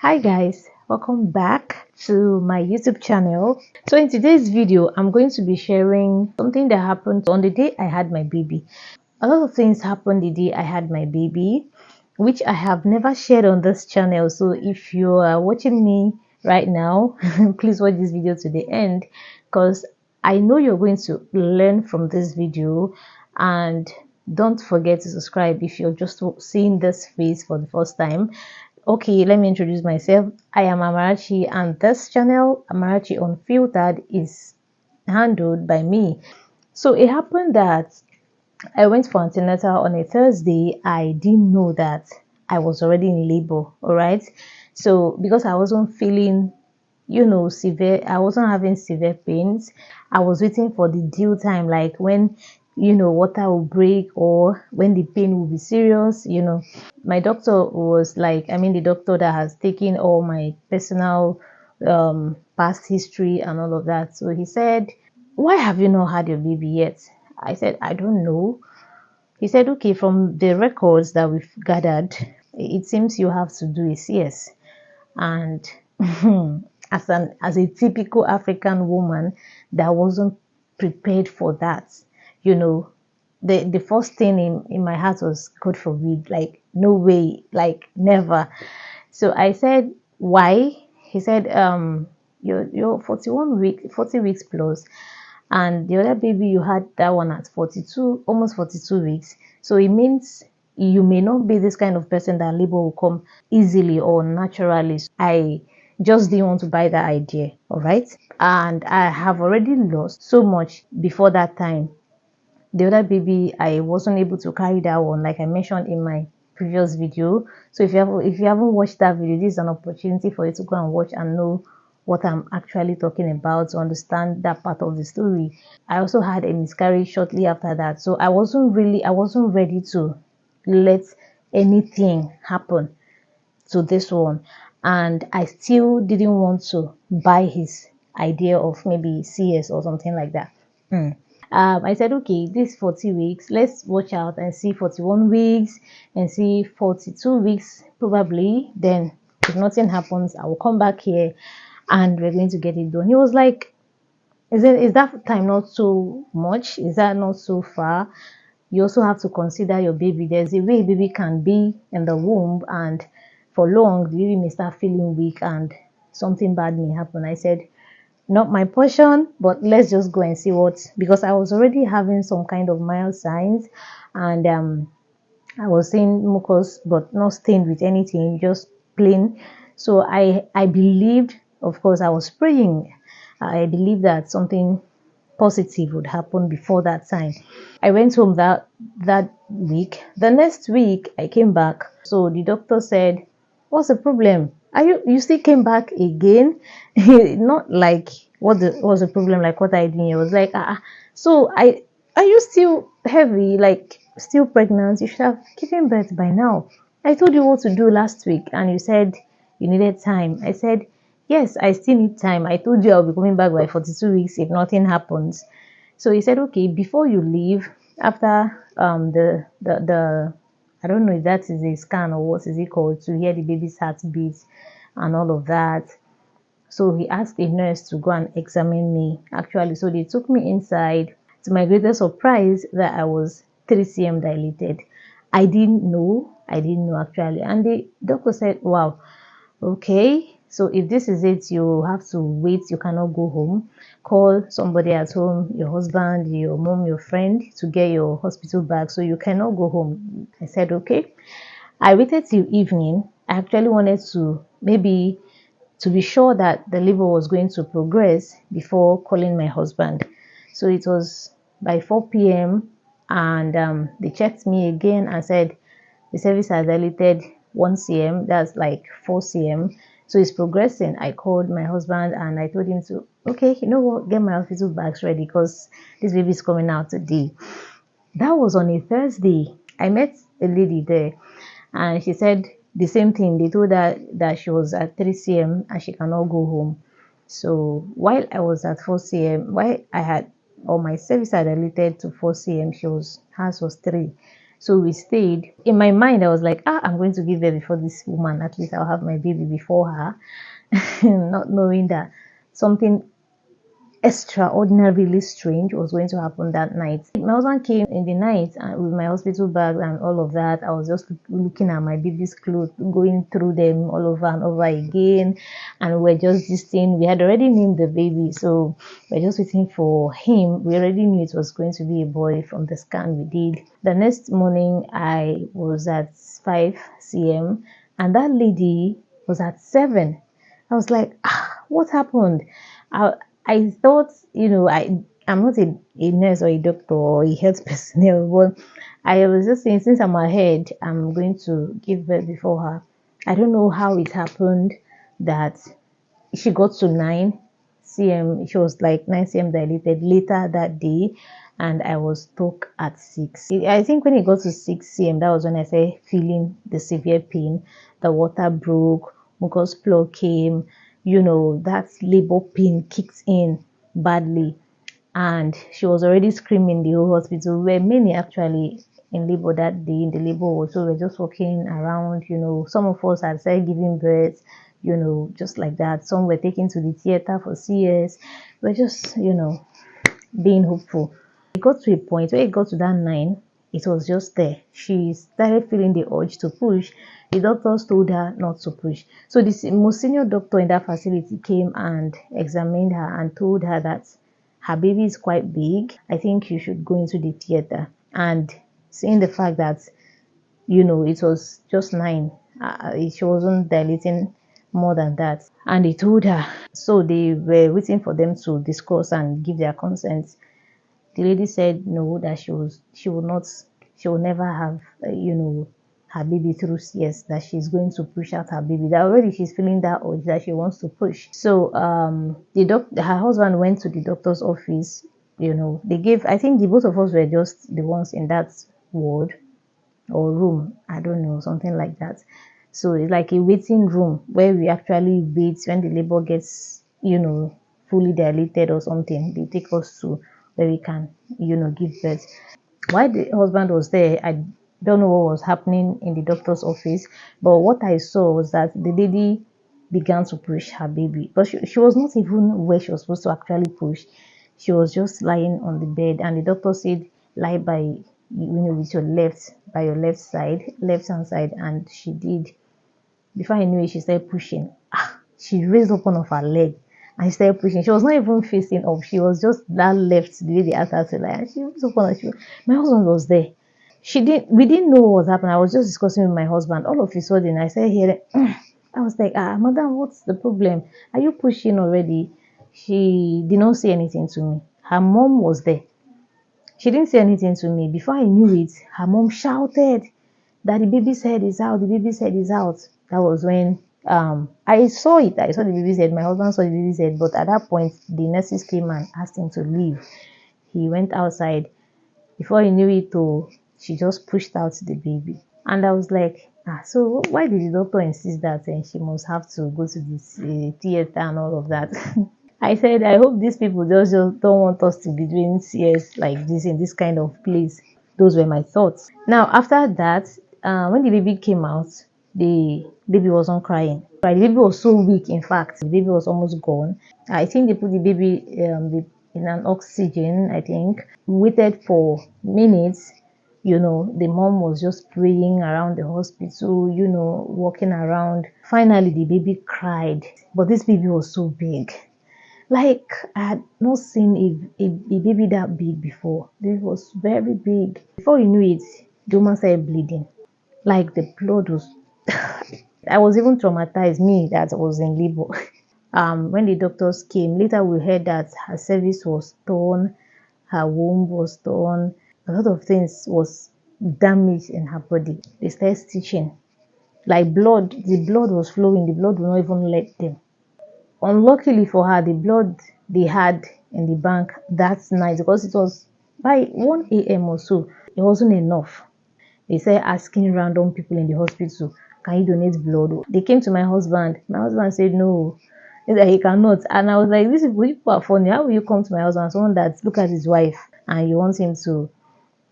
Hi guys, welcome back to my YouTube channel. So in today's video, I'm going to be sharing something that happened on the day I had my baby. A lot of things happened the day I had my baby, which I have never shared on this channel. So if you are watching me right now, please watch this video to the end because I know you're going to learn from this video. And don't forget to subscribe if you're just seeing this face for the first time. Okay, let me introduce myself. I am Amarachi, and this channel, Amarachi Unfiltered, is handled by me. So it happened that I went for antenatal on a Thursday. I didn't know that I was already in labor. All right. So because I wasn't feeling, severe, I wasn't having severe pains. I was waiting for the due time, like when water will break or when the pain will be serious. My doctor was like, the doctor that has taken all my personal past history and all of that. So he said, why have you not had your baby yet? I said, I don't know. He said, okay, from the records that we've gathered, it seems you have to do a CS. And as a typical African woman that wasn't prepared for that, you know, the first thing in my heart was, God forbid, like no way, like never. So I said, why? He said, you're 40 weeks plus, and the other baby you had that one at 42, almost 42 weeks. So it means you may not be this kind of person that labor will come easily or naturally. So I just didn't want to buy that idea, all right? And I have already lost so much before that time. The other baby, I wasn't able to carry that one, like I mentioned in my previous video. So if you haven't watched that video, this is an opportunity for you to go and watch and know what I'm actually talking about, to understand that part of the story. I also had a miscarriage shortly after that, so I wasn't ready to let anything happen to this one, and I still didn't want to buy his idea of maybe CS or something like that. I said, okay, this 40 weeks, let's watch out and see 41 weeks and see 42 weeks probably. Then, if nothing happens, I will come back here and we're going to get it done. He was like, is that time not so much? Is that not so far? You also have to consider your baby. There's a way a baby can be in the womb, and for long, the baby may start feeling weak and something bad may happen. I said, not my portion, but let's just go and see what, because I was already having some kind of mild signs, and I was seeing mucus but not stained with anything, just plain. So I believed, of course, I was praying. I believed that something positive would happen before that time. I went home that week. The next week I came back. So the doctor said, what's the problem? Are you still came back again? Not like what was the problem, like what I did. It was like, so I are you still heavy, like still pregnant? You should have given birth by now. I told you what to do last week and you said you needed time. I said, yes, I still need time. I told you I'll be coming back by 42 weeks if nothing happens. So he said, okay, before you leave, after the I don't know if that is a scan or what is it called, to hear the baby's heartbeat and all of that. So he asked a nurse to go and examine me, actually. So they took me inside. To my greatest surprise, that I was 3 cm dilated. I didn't know actually. And the doctor said, wow, okay, so if this is it, you have to wait. You cannot go home. Call somebody at home, your husband, your mom, your friend, to get your hospital bag. So you cannot go home. I said, okay. I waited till evening. I actually wanted to maybe to be sure that the labor was going to progress before calling my husband. So it was by 4 p.m. and they checked me again and said the service has dilated 1 cm, that's like 4 cm. So it's progressing. I called my husband and I told him to, okay, you know what, get my hospital bags ready because this baby is coming out today. That was on a Thursday. I met a lady there and she said the same thing. They told her that she was at 3 cm and she cannot go home. So while I was at 4 cm, while I had all my service had dilated to 4 cm, hers was 3. So we stayed. In my mind, I was like, I'm going to give birth before this woman. At least I'll have my baby before her. Not knowing that something extraordinarily strange was going to happen that night. My husband came in the night and with my hospital bag and all of that. I was just looking at my baby's clothes, going through them all over and over again. And we're just this thing. We had already named the baby, so we're just waiting for him. We already knew it was going to be a boy from the scan we did. The next morning, I was at 5 cm, and that lady was at 7. I was like, what happened? I, I thought, I'm not a nurse or a doctor or a health personnel, but I was just saying, since I'm ahead, I'm going to give birth before her. I don't know how it happened that she got to 9 cm. She was like 9 cm dilated later that day, and I was stuck at 6. I think when it got to 6 cm, that was when I started feeling the severe pain. The water broke, mucus plug came, that labor pain kicked in badly, and she was already screaming the whole hospital. We were many actually in labor that day in the labor ward, so we're just walking around. Some of us had started giving birth, just like that. Some were taken to the theater for CS. We're just being hopeful. It got to a point where it got to that 9, it was just there. She started feeling the urge to push. The doctors told her not to push. So the most senior doctor in that facility came and examined her and told her that her baby is quite big. I think you should go into the theater. And seeing the fact that, it was just 9, she wasn't dilating more than that. And they told her. So they were waiting for them to discuss and give their consent. The lady said no, that she will never have, her baby through CS, that she's going to push out her baby. That already she's feeling that urge that she wants to push. So her husband went to the doctor's office. They gave, I think the both of us were just the ones in that ward or room. I don't know, something like that. So it's like a waiting room where we actually wait when the labor gets, fully dilated or something. They take us to where we can, give birth. While the husband was there, I don't know what was happening in the doctor's office, but what I saw was that the lady began to push her baby, but she was not even where she was supposed to actually push. She was just lying on the bed, and the doctor said, lie with your by your left hand side, and she did. Before I knew it, she started pushing. She raised up one of her leg and she started pushing. She was not even facing up. She was just that left the way they asked her to lie. And she raised up one. My husband was there. We didn't know what was happening. I was just discussing with my husband. All of a sudden, I started hearing. I was like, madam, what's the problem? Are you pushing already? She did not say anything to me. Her mom was there. She didn't say anything to me. Before I knew it, her mom shouted that the baby's head is out. The baby's head is out. That was when I saw it. I saw the baby's head. My husband saw the baby's head. But at that point, the nurses came and asked him to leave. He went outside. Before he knew it, she just pushed out the baby. And I was like, so why did the doctor insist that she must have to go to this theater and all of that? I said, I hope these people just don't want us to be doing CS like this in this kind of place. Those were my thoughts. Now, after that, when the baby came out, the baby wasn't crying. The baby was so weak, in fact. The baby was almost gone. I think they put the baby in an oxygen, I think. We waited for minutes. The mom was just praying around the hospital, walking around. Finally, the baby cried. But this baby was so big. Like, I had not seen a baby that big before. It was very big. Before you knew it, the woman started bleeding. Like, the blood was... I was even traumatized, me that was in labor. When the doctors came, later we heard that her cervix was torn, her womb was torn, a lot of things was damaged in her body. They started stitching. Like the blood was flowing, the blood would not even let them. Unluckily for her, the blood they had in the bank that night, because it was by 1 a.m. or so, it wasn't enough. They started asking random people in the hospital, can you donate blood? They came to my husband. My husband said no, that he cannot. And I was like, these people are funny. How will you come to my husband, someone that look at his wife, and you want him to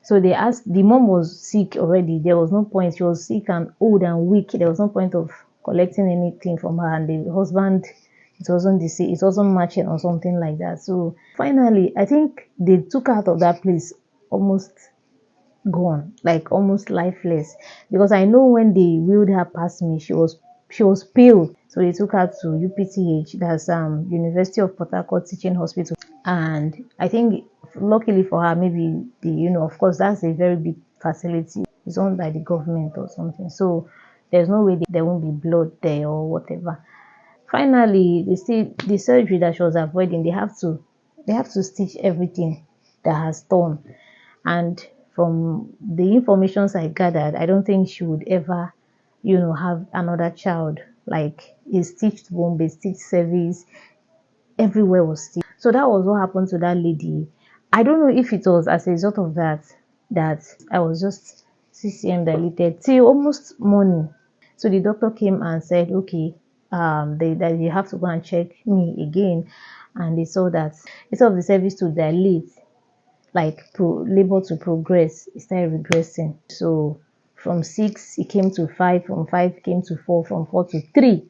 So they asked, the mom was sick already. There was no point. She was sick and old and weak. There was no point of collecting anything from her. And the husband, it wasn't matching or something like that. So finally, I think they took her out of that place almost gone, like almost lifeless. Because I know when they wheeled her past me, she was pale. So they took her to UPTH, that's University of Port Harcourt Teaching Hospital. And I think luckily for her, maybe of course that's a very big facility. It's owned by the government or something. So there's no way there won't be blood there or whatever. Finally, they see the surgery that she was avoiding, they have to stitch everything that has torn. And from the informations I gathered, I don't think she would ever, have another child. Like a stitched womb, a stitched cervix, everywhere was stitched. So that was what happened to that lady. I don't know if it was as a result of that I was just CCM dilated till almost morning. So the doctor came and said, okay, that you have to go and check me again. And they saw that instead of the cervix to dilate, like labor to progress, it started regressing. So from 6 it came to 5, from 5 came to 4, from 4 to 3.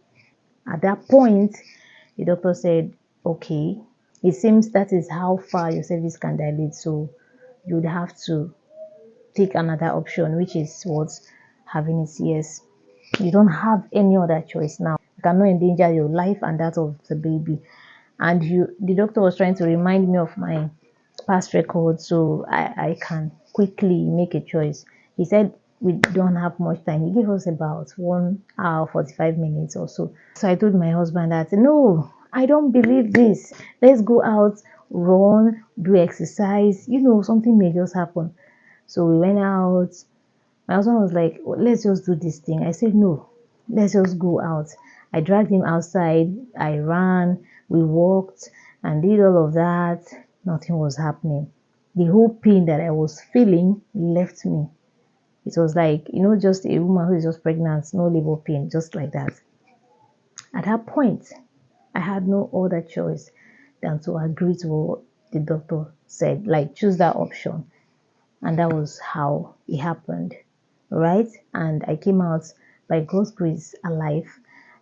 At that point, the doctor said, okay, it seems that is how far your cervix can dilate, so you'd have to take another option, which is what, having a CS. You don't have any other choice now. You cannot endanger your life and that of the baby. And the doctor was trying to remind me of my past record, so I can quickly make a choice. He said we don't have much time. He gave us about 1 hour 45 minutes or so. So I told my husband that no, I don't believe this. Let's go out, run, do exercise. Something may just happen. So we went out. My husband was like, "Well, let's just do this thing." I said, no, let's just go out. I dragged him outside. I ran, we walked and did all of that. Nothing was happening. The whole pain that I was feeling left me. It was like, just a woman who is just pregnant, no labor pain, just like that. At that point, I had no other choice than to agree to what the doctor said, like choose that option. And that was how it happened, right? And I came out, by God's grace, alive,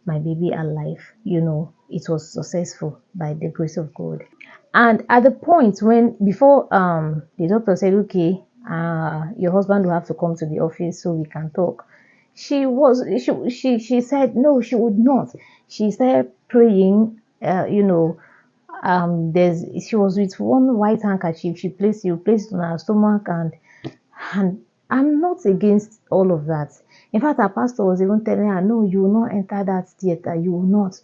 my baby alive. It was successful by the grace of God. And at the point before the doctor said, okay, your husband will have to come to the office so we can talk, she said no, she would not. She started praying. She was with one white handkerchief. She placed it on her stomach, and I'm not against all of that. In fact, our pastor was even telling her, no, you will not enter that theater, you will not,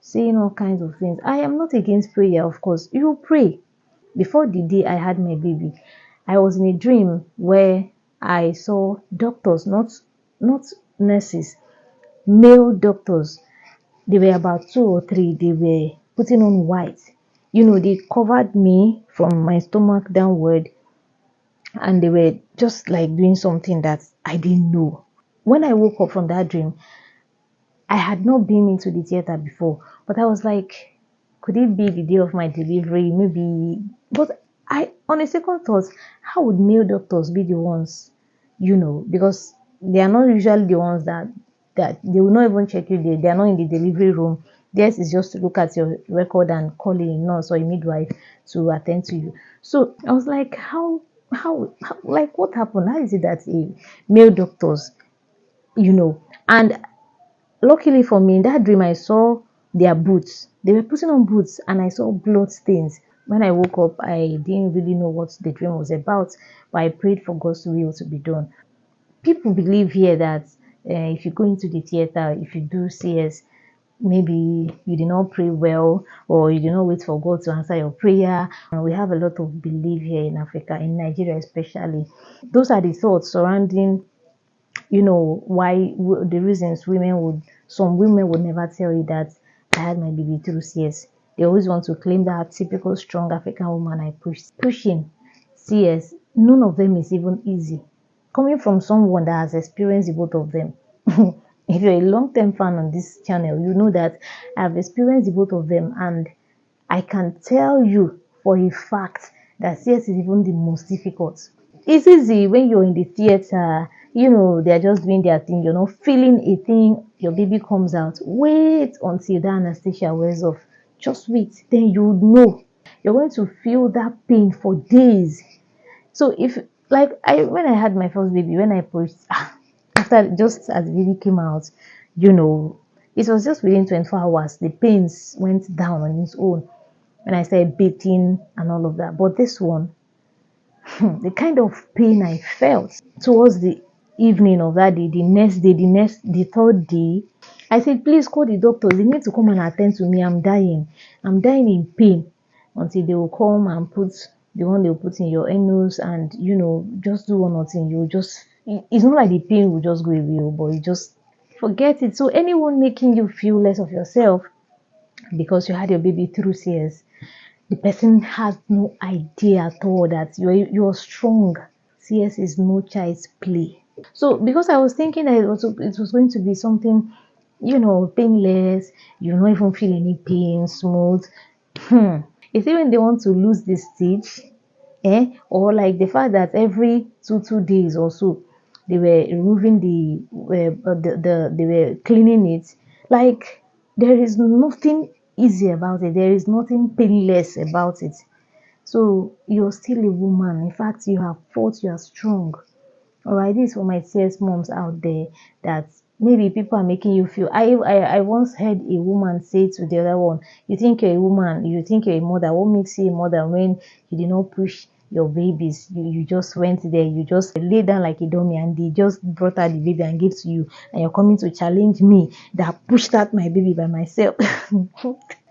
saying all kinds of things. I am not against prayer, of course. You pray. Before the day I had my baby, I was in a dream where I saw doctors, not nurses, male doctors. They were about 2 or 3. They were putting on white. They covered me from my stomach downward, and they were just like doing something that I didn't know. When I woke up from that dream, I had not been into the theater before, but I was like, could it be the day of my delivery? Maybe. But on a second thought, how would male doctors be the ones, because they are not usually the ones that they will not even check you there. They are not in the delivery room. Theirs is just to look at your record and call a nurse or a midwife to attend to you. So I was like, how like what happened? How is it that a male doctors, and luckily for me, in that dream, I saw their boots. They were putting on boots, and I saw blood stains. When I woke up, I didn't really know what the dream was about, but I prayed for God's will to be done. People believe here that if you go into the theater, if you do CS, maybe you did not pray well, or you did not wait for God to answer your prayer. And we have a lot of belief here in Africa, in Nigeria especially. Those are the thoughts surrounding why the reasons some women would never tell you that I had my baby through CS. They always want to claim that typical strong African woman I pushing CS. None of them is even easy. Coming from someone that has experienced both of them. If you're a long-term fan on this channel, you know that I've experienced both of them, and I can tell you for a fact that CS is even the most difficult. it's easy when you're in the theater, you know, they're just doing their thing, you're not feeling a thing, your baby comes out. Wait until the anesthesia wears off. Just wait, then you know. You're going to feel that pain for days. So if like I when I had my first baby, when I pushed after just as the baby came out, you know, it was just within 24 hours the pains went down on its own when I started bathing and all of that. But this one, the kind of pain I felt towards the evening of that day, the next day, the third day, I said, please call the doctors. They need to come and attend to me. I'm dying. I'm dying in pain until they will come and put the one they will put in your anus and, you know, just do one or thing. You just, it's not like the pain will just go away, but you just forget it. So anyone making you feel less of yourself because you had your baby through CS, the person has no idea at all that you're strong. CS is no child's play. So because I was thinking that it was going to be something, you know, painless, you don't even feel any pain, smooth. It's even they want to lose the stitch, or like the fact that every two days or so they were removing they were cleaning it. Like there is nothing easy about it. There is nothing painless about it. So you're still a woman. In fact, you have fought. You are strong. All right, this is for my CS moms out there that maybe people are making you feel. I once heard a woman say to the other one, "You think you're a woman? You think you're a mother? What makes you a mother when you did not push your babies? You just went there. You just lay down like a dummy, and they just brought out the baby and gave to you, and you're coming to challenge me that pushed out my baby by myself."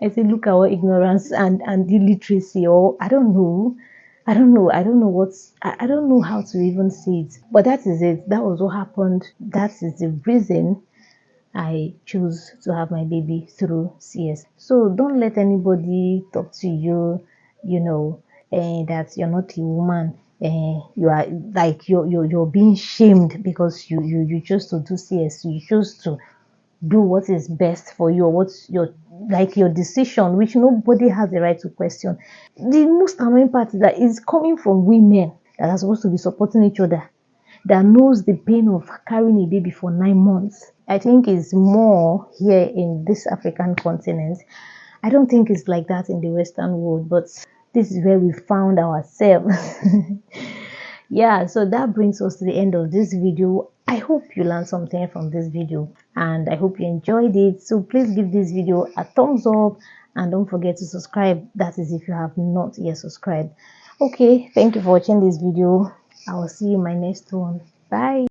I said, look at what ignorance and illiteracy, or I don't know. I don't know what's, I don't know how to even say it. But that is it. That was what happened. That is the reason I chose to have my baby through CS. So don't let anybody talk to you, you know, that you're not a woman. You are like you're being shamed because you chose to do CS. You chose to do what is best for you or what's your like your decision, which nobody has the right to question. The most annoying part is that it's coming from women that are supposed to be supporting each other, that knows the pain of carrying a baby for 9 months. I think it's more here in this African continent. I don't think it's like that in the Western world, but this is where we found ourselves. Yeah, so that brings us to the end of this video. I hope you learned something from this video and I hope you enjoyed it. So please give this video a thumbs up and don't forget to subscribe. That is if you have not yet subscribed. Okay, thank you for watching this video. I will see you in my next one. Bye.